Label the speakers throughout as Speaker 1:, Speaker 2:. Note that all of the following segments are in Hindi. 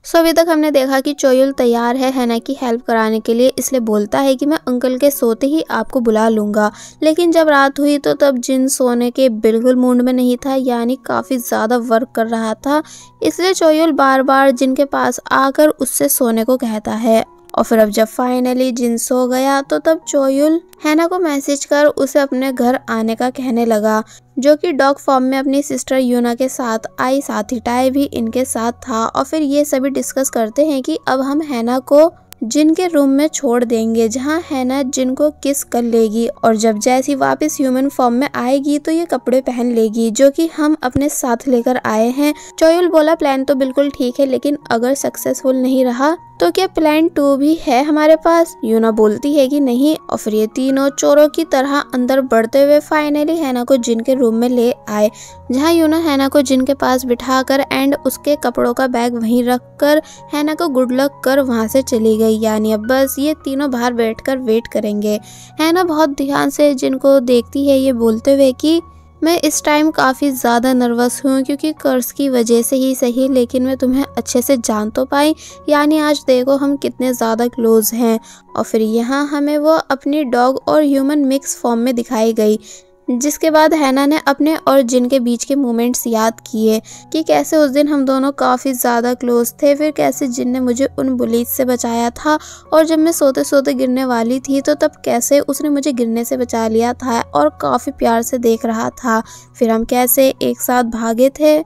Speaker 1: सो अभी तक हमने देखा कि चोयुल तैयार है हैना की हेल्प कराने के लिए, इसलिए बोलता है कि मैं अंकल के सोते ही आपको बुला लूँगा। लेकिन जब रात हुई तो तब जिन सोने के बिल्कुल मूड में नहीं था, यानी काफ़ी ज़्यादा वर्क कर रहा था। इसलिए चोयुल बार बार जिन के पास आकर उससे सोने को कहता है। और फिर अब जब फाइनली जिन सो गया तो तब चोयुल हैना को मैसेज कर उसे अपने घर आने का कहने लगा, जो कि डॉग फॉर्म में अपनी सिस्टर यूना के साथ आई, साथ ही टाई भी इनके साथ था। और फिर ये सभी डिस्कस करते हैं कि अब हम हैना को जिन के रूम में छोड़ देंगे, जहां हैना जिन को किस कर लेगी और जब जैसी वापस ह्यूमन फॉर्म में आएगी तो ये कपड़े पहन लेगी जो कि हम अपने साथ लेकर आए हैं। चोयुल बोला प्लान तो बिल्कुल ठीक है, लेकिन अगर सक्सेसफुल नहीं रहा तो क्या प्लान 2 भी है हमारे पास? यूना बोलती है कि नहीं। और फिर ये तीनों चोरों की तरह अंदर बढ़ते हुए फाइनली हैना को जिन के रूम में ले आए, जहां यूना हैना को जिन के पास बिठाकर एंड उसके कपड़ों का बैग वहीं रखकर हैना को गुड लक कर वहां से चली गई। यानी अब बस ये तीनों बाहर बैठकर वेट करेंगे। हैना बहुत ध्यान से जिन को देखती है, ये बोलते हुए कि मैं इस टाइम काफ़ी ज़्यादा नर्वस हूँ क्योंकि कर्ज की वजह से ही सही, लेकिन मैं तुम्हें अच्छे से जान तो पाई। यानी आज देखो हम कितने ज़्यादा क्लोज हैं। और फिर यहाँ हमें वो अपनी डॉग और ह्यूमन मिक्स फॉर्म में दिखाई गई, जिसके बाद हैना ने अपने और जिन के बीच के मोमेंट्स याद किए कि कैसे उस दिन हम दोनों काफ़ी ज़्यादा क्लोज थे, फिर कैसे जिन ने मुझे उन बुलीज से बचाया था और जब मैं सोते सोते गिरने वाली थी तो तब कैसे उसने मुझे गिरने से बचा लिया था और काफ़ी प्यार से देख रहा था। फिर हम कैसे एक साथ भागे थे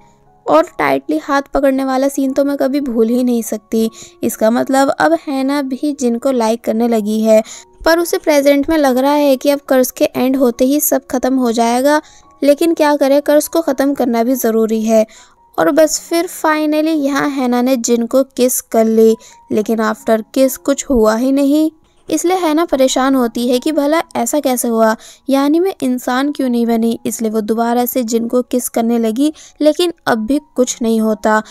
Speaker 1: और टाइटली हाथ पकड़ने वाला सीन तो मैं कभी भूल ही नहीं सकती। इसका मतलब अब हैना भी जिन को लाइक करने लगी है, पर उसे प्रेजेंट में लग रहा है कि अब कर्ज के एंड होते ही सब खत्म हो जाएगा। लेकिन क्या करे, कर्ज को ख़त्म करना भी ज़रूरी है। और बस फिर फाइनली यहाँ हैना ने जिन को किस कर ली, लेकिन आफ्टर किस कुछ हुआ ही नहीं। इसलिए हैना परेशान होती है कि भला ऐसा कैसे हुआ, यानी मैं इंसान क्यों नहीं बनी। इसलिए वो दोबारा से जिन को किस करने लगी, लेकिन अब भी कुछ नहीं होता।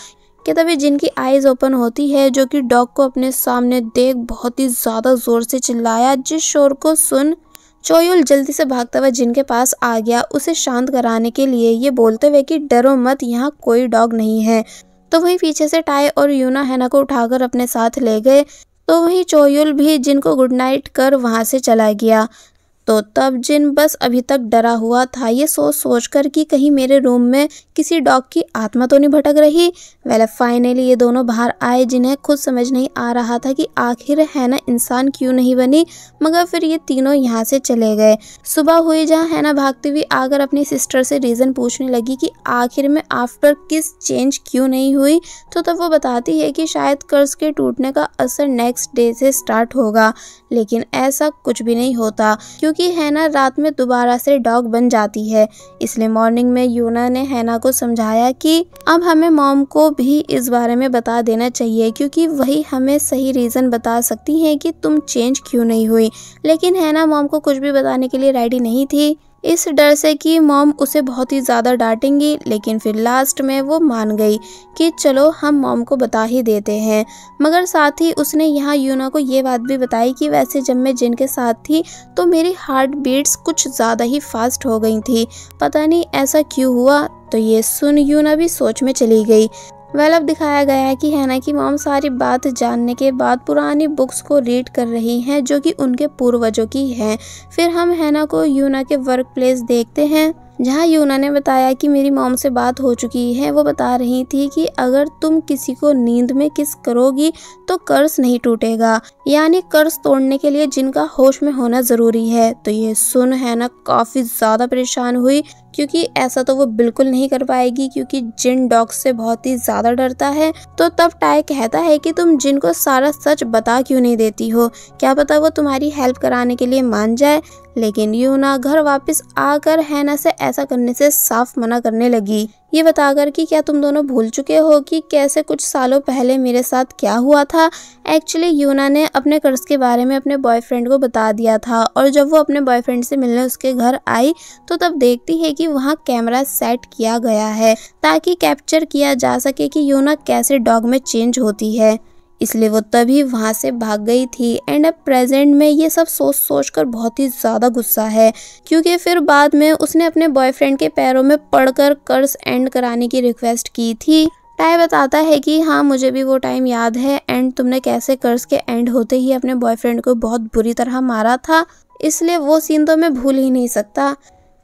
Speaker 1: कि तभी जिन की आईज ओपन होती है, जो कि डॉग को अपने सामने देख बहुत ही ज़्यादा ज़ोर से चिल्लाया, जिस शोर को सुन चोयुल जल्दी से भागता हुआ जिन के पास आ गया उसे शांत कराने के लिए, ये बोलते हुए कि डरो मत, यहाँ कोई डॉग नहीं है। तो वहीं पीछे से टाई और यूना हैना को उठाकर अपने साथ ले गए। तो वहीं चोयुल भी जिन को गुड नाइट कर वहाँ से चला गया। तो तब जिन बस अभी तक डरा हुआ था, ये सोच कर कि कहीं मेरे रूम में किसी डॉग की आत्मा तो नहीं भटक रही। वेल फाइनली ये दोनों बाहर आए, जिन्हें खुद समझ नहीं आ रहा था कि आखिर हैना इंसान क्यों नहीं बनी, मगर फिर ये तीनों यहाँ से चले गए। सुबह हुई, जहाँ हैना भागती हुई आकर अपनी सिस्टर से रीज़न पूछने लगी कि आखिर में आफ्टर किस चेंज क्यों नहीं हुई। तो तब वो बताती है कि शायद कर्ज के टूटने का असर नेक्स्ट डे से स्टार्ट होगा, लेकिन ऐसा कुछ भी नहीं होता क्योंकि हैना रात में दोबारा से डॉग बन जाती है। इसलिए मॉर्निंग में यूना ने हैना को समझाया कि अब हमें मॉम को भी इस बारे में बता देना चाहिए, क्योंकि वही हमें सही रीज़न बता सकती हैं कि तुम चेंज क्यों नहीं हुई। लेकिन हैना मॉम को कुछ भी बताने के लिए रेडी नहीं थी, इस डर से कि मॉम उसे बहुत ही ज़्यादा डांटेंगी। लेकिन फिर लास्ट में वो मान गई कि चलो हम मॉम को बता ही देते हैं। मगर साथ ही उसने यहाँ यूना को ये बात भी बताई कि वैसे जब मैं जिन के साथ थी तो मेरी हार्ट बीट्स कुछ ज़्यादा ही फास्ट हो गई थी, पता नहीं ऐसा क्यों हुआ। तो ये सुन यूना भी सोच में चली गई। वेल अब दिखाया गया है कि हैना की मॉम सारी बात जानने के बाद पुरानी बुक्स को रीड कर रही हैं, जो कि उनके पूर्वजों की हैं। फिर हम हैना को यूना के वर्क प्लेस देखते हैं, जहाँ यूना ने बताया कि मेरी मॉम से बात हो चुकी है। वो बता रही थी कि अगर तुम किसी को नींद में किस करोगी तो कर्ज नहीं टूटेगा, यानी कर्ज तोड़ने के लिए जिनका होश में होना ज़रूरी है। तो ये सुन हैना काफ़ी ज़्यादा परेशान हुई, क्योंकि ऐसा तो वो बिल्कुल नहीं कर पाएगी, क्योंकि जिन डॉग से बहुत ही ज़्यादा डरता है। तो तब टाई कहता है कि तुम जिन को सारा सच बता क्यों नहीं देती हो, क्या पता वो तुम्हारी हेल्प कराने के लिए मान जाए। लेकिन यूना घर वापस आकर हैना से ऐसा करने से साफ मना करने लगी, ये बताकर कि क्या तुम दोनों भूल चुके हो कि कैसे कुछ सालों पहले मेरे साथ क्या हुआ था। एक्चुअली यूना ने अपने कर्ज के बारे में अपने बॉयफ्रेंड को बता दिया था, और जब वो अपने बॉयफ्रेंड से मिलने उसके घर आई तो तब देखती है कि वहाँ कैमरा सेट किया गया है ताकि कैप्चर किया जा सके कि यूना कैसे डॉग में चेंज होती है। इसलिए वो तभी वहाँ से भाग गई थी। एंड अब प्रेजेंट में ये सब सोच कर बहुत ही ज़्यादा गुस्सा है, क्योंकि फिर बाद में उसने अपने बॉयफ्रेंड के पैरों में पड़कर कर्ज एंड कराने की रिक्वेस्ट की थी। टाई बताता है कि हाँ मुझे भी वो टाइम याद है एंड तुमने कैसे कर्स के एंड होते ही अपने बॉयफ्रेंड को बहुत बुरी तरह मारा था, इसलिए वो सीन तो मैं भूल ही नहीं सकता।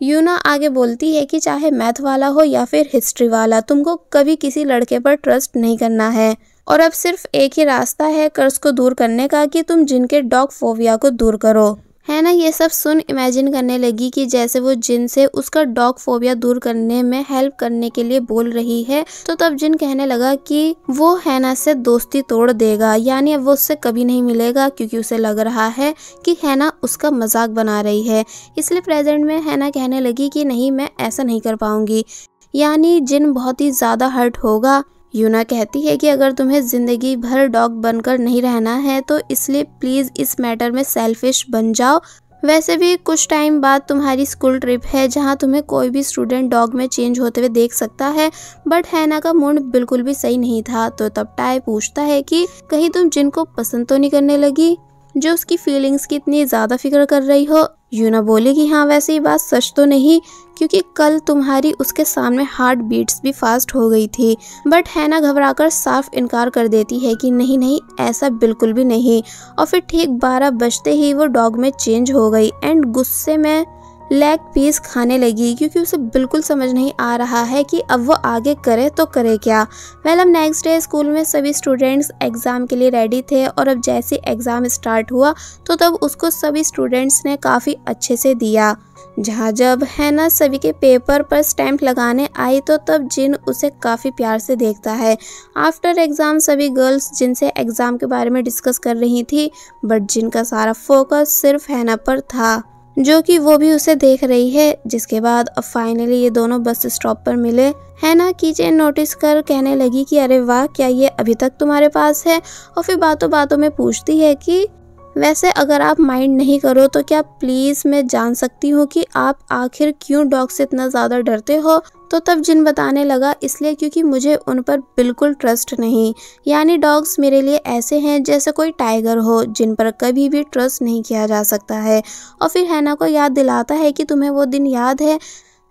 Speaker 1: यूना आगे बोलती है कि चाहे मैथ वाला हो या फिर हिस्ट्री वाला, तुमको कभी किसी लड़के पर ट्रस्ट नहीं करना है और अब सिर्फ एक ही रास्ता है कर्स को दूर करने का कि तुम जिनके डॉग फोबिया को दूर करो। है ना ये सब सुन इमेजिन करने लगी कि जैसे वो जिन से उसका डॉग फोबिया दूर करने में हेल्प करने के लिए बोल रही है। तो तब जिन कहने लगा कि वो हैना से दोस्ती तोड़ देगा, यानी अब वो उससे कभी नहीं मिलेगा क्योंकि उसे लग रहा है कि हैना उसका मजाक बना रही है। इसलिए प्रेजेंट में हैना कहने लगी कि नहीं मैं ऐसा नहीं कर पाऊंगी, यानी जिन बहुत ही ज्यादा हर्ट होगा। यूना कहती है कि अगर तुम्हें जिंदगी भर डॉग बनकर नहीं रहना है तो इसलिए प्लीज इस मैटर में सेल्फिश बन जाओ। वैसे भी कुछ टाइम बाद तुम्हारी स्कूल ट्रिप है जहां तुम्हें कोई भी स्टूडेंट डॉग में चेंज होते हुए देख सकता है। बट हैना का मूड बिल्कुल भी सही नहीं था। तो तब टाई पूछता है कि कहीं तुम जिन को पसंद तो नहीं करने लगी जो उसकी फीलिंग्स की इतनी ज्यादा फिक्र कर रही हो। यूना बोलेगी हाँ वैसे ये बात सच तो नहीं, क्योंकि कल तुम्हारी उसके सामने हार्ट बीट्स भी फास्ट हो गई थी। बट हैना घबराकर साफ इनकार कर देती है कि नहीं नहीं ऐसा बिल्कुल भी नहीं। और फिर ठीक 12 बजते ही वो डॉग में चेंज हो गई एंड गुस्से में लेग पीस खाने लगी क्योंकि उसे बिल्कुल समझ नहीं आ रहा है कि अब वो आगे करे तो करे क्या। वेल अब नेक्स्ट डे स्कूल में सभी स्टूडेंट्स एग्ज़ाम के लिए रेडी थे और अब जैसे एग्ज़ाम स्टार्ट हुआ तो तब उसको सभी स्टूडेंट्स ने काफ़ी अच्छे से दिया। जब हैना सभी के पेपर पर स्टैंप लगाने आई तो तब जिन उसे काफ़ी प्यार से देखता है। आफ्टर एग्ज़ाम सभी गर्ल्स जिनसे एग्ज़ाम के बारे में डिस्कस कर रही थी, बट जिन का सारा फोकस सिर्फ हैना पर था जो कि वो भी उसे देख रही है। जिसके बाद अब फाइनली ये दोनों बस स्टॉप पर मिले। हैना की चेन नोटिस कर कहने लगी कि अरे वाह क्या ये अभी तक तुम्हारे पास है। और फिर बातों बातों में पूछती है कि वैसे अगर आप माइंड नहीं करो तो क्या प्लीज मैं जान सकती हूँ कि आप आखिर क्यों डॉग से इतना ज्यादा डरते हो। तो तब जिन बताने लगा इसलिए क्योंकि मुझे उन पर बिल्कुल ट्रस्ट नहीं, यानी डॉग्स मेरे लिए ऐसे हैं जैसे कोई टाइगर हो जिन पर कभी भी ट्रस्ट नहीं किया जा सकता है। और फिर हैना को याद दिलाता है कि तुम्हें वो दिन याद है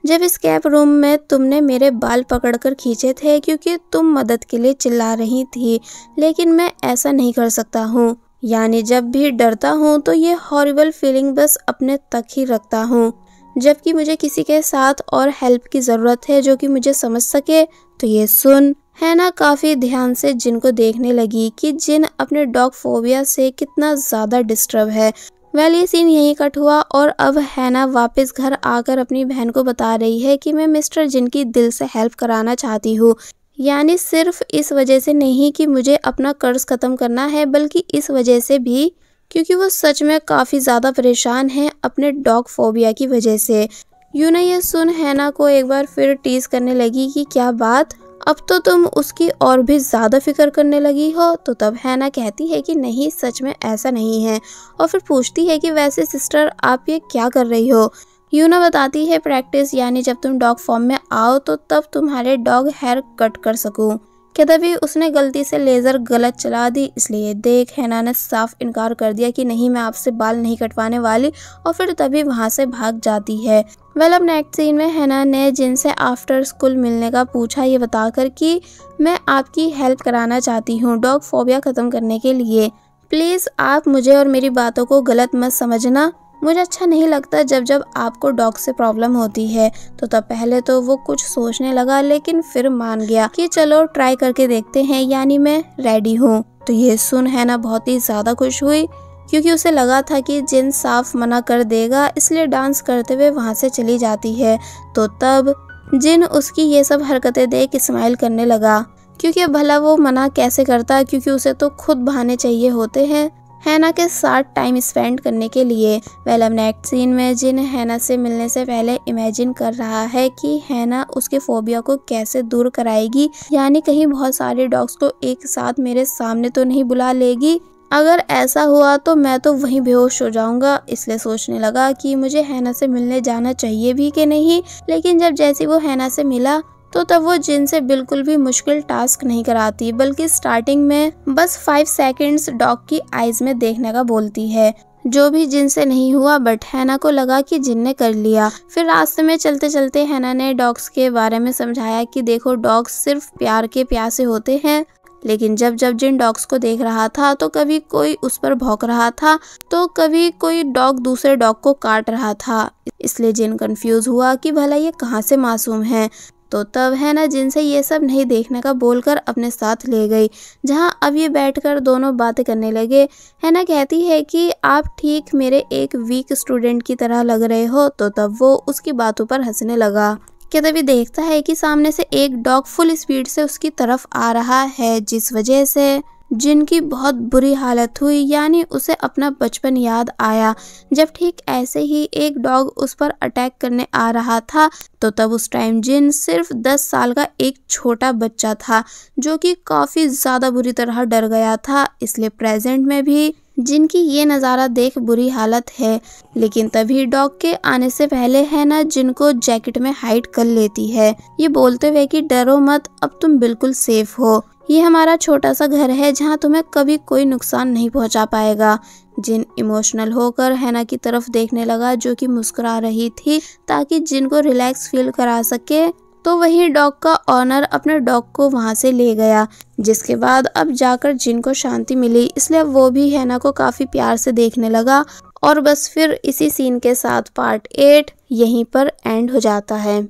Speaker 1: जब स्केप रूम में तुमने मेरे बाल पकड़कर खींचे थे क्योंकि तुम मदद के लिए चिल्ला रही थी, लेकिन मैं ऐसा नहीं कर सकता हूँ। यानी जब भी डरता हूँ तो ये हॉरिबल फीलिंग बस अपने तक ही रखता हूँ, जबकि मुझे किसी के साथ और हेल्प की ज़रूरत है जो कि मुझे समझ सके। तो ये सुन हैना काफ़ी ध्यान से जिन को देखने लगी कि जिन अपने डॉग फोबिया से कितना ज़्यादा डिस्टर्ब है। वेल ये सीन यहीं कट हुआ और अब हैना वापस घर आकर अपनी बहन को बता रही है कि मैं मिस्टर जिन की दिल से हेल्प कराना चाहती हूँ, यानी सिर्फ इस वजह से नहीं कि मुझे अपना कर्ज ख़त्म करना है, बल्कि इस वजह से भी क्योंकि वो सच में काफ़ी ज़्यादा परेशान है अपने डॉग फोबिया की वजह से। यूना ये सुन हैना को एक बार फिर टीज करने लगी कि क्या बात, अब तो तुम उसकी और भी ज़्यादा फिक्र करने लगी हो। तो तब हैना कहती है कि नहीं सच में ऐसा नहीं है। और फिर पूछती है कि वैसे सिस्टर आप ये क्या कर रही हो। यूना बताती है प्रैक्टिस, यानी जब तुम डॉग फॉर्म में आओ तो तब तुम्हारे डॉग हेयर कट कर सकूं। कि तभी उसने गलती से लेज़र गलत चला दी, इसलिए देख हैना ने साफ इनकार कर दिया कि नहीं मैं आपसे बाल नहीं कटवाने वाली, और फिर तभी वहाँ से भाग जाती है। वेल अब नेक्स्ट सीन में हैना ने जिनसे आफ्टर स्कूल मिलने का पूछा, ये बताकर कि मैं आपकी हेल्प कराना चाहती हूँ डॉग फोबिया ख़त्म करने के लिए। प्लीज़ आप मुझे और मेरी बातों को गलत मत समझना, मुझे अच्छा नहीं लगता जब आपको डॉग से प्रॉब्लम होती है। तो तब पहले तो वो कुछ सोचने लगा, लेकिन फिर मान गया कि चलो ट्राई करके देखते हैं, यानी मैं रेडी हूँ। तो ये सुन हैना बहुत ही ज़्यादा खुश हुई क्योंकि उसे लगा था कि जिन साफ मना कर देगा, इसलिए डांस करते हुए वहाँ से चली जाती है। तो तब जिन उसकी ये सब हरकतें देख स्माइल करने लगा क्योंकि अब भला वो मना कैसे करता, क्योंकि उसे तो खुद बहाने चाहिए होते हैं हैना के साथ टाइम स्पेंड करने के लिए। वेल अब नेक्स्ट सीन में जिन हैना से मिलने से पहले इमेजिन कर रहा है कि हैना उसके फोबिया को कैसे दूर कराएगी, यानी कहीं बहुत सारे डॉग्स को एक साथ मेरे सामने तो नहीं बुला लेगी। अगर ऐसा हुआ तो मैं तो वहीं बेहोश हो जाऊंगा। इसलिए सोचने लगा कि मुझे हैना से मिलने जाना चाहिए भी कि नहीं। लेकिन जब जैसे वो हैना से मिला तो तब वो जिन से बिल्कुल भी मुश्किल टास्क नहीं कराती, बल्कि स्टार्टिंग में बस 5 सेकंड्स डॉग की आईज में देखने का बोलती है। जो भी जिन से नहीं हुआ, बट हैना को लगा कि जिन ने कर लिया। फिर रास्ते में चलते चलते हैना ने डॉग्स के बारे में समझाया कि देखो, डॉग्स सिर्फ प्यार के प्यासे होते हैं। लेकिन जब जब जिन डॉग्स को देख रहा था तो कभी कोई उस पर भौंक रहा था तो कभी कोई डॉग दूसरे डॉग को काट रहा था। इसलिए जिन कंफ्यूज हुआ कि भला ये कहाँ से मासूम है। तो तब हैना जिन से ये सब नहीं देखने का बोलकर अपने साथ ले गई, जहां अब ये बैठकर दोनों बातें करने लगे। हैना कहती है कि आप ठीक मेरे एक वीक स्टूडेंट की तरह लग रहे हो। तो तब वो उसकी बातों पर हंसने लगा कि तभी देखता है कि सामने से एक डॉग फुल स्पीड से उसकी तरफ आ रहा है, जिस वजह से जिनकी बहुत बुरी हालत हुई, यानी उसे अपना बचपन याद आया। जब ठीक ऐसे ही एक डॉग उस पर अटैक करने आ रहा था तो तब उस टाइम जिन सिर्फ 10 साल का एक छोटा बच्चा था, जो कि काफी ज्यादा बुरी तरह डर गया था। इसलिए प्रेजेंट में भी जिनकी ये नज़ारा देख बुरी हालत है। लेकिन तभी डॉग के आने से पहले हैना जिनको जैकेट में हाइड कर लेती है, ये बोलते हुए कि डरो मत, अब तुम बिल्कुल सेफ हो। ये हमारा छोटा सा घर है जहाँ तुम्हें कभी कोई नुकसान नहीं पहुँचा पाएगा। जिन इमोशनल होकर हैना की तरफ देखने लगा, जो कि मुस्कुरा रही थी ताकि जिन को रिलैक्स फील करा सके। तो वही डॉग का ऑनर अपने डॉग को वहां से ले गया, जिसके बाद अब जाकर जिन को शांति मिली। इसलिए वो भी हैना को काफी प्यार से देखने लगा। और बस फिर इसी सीन के साथ पार्ट 8 यहीं पर एंड हो जाता है।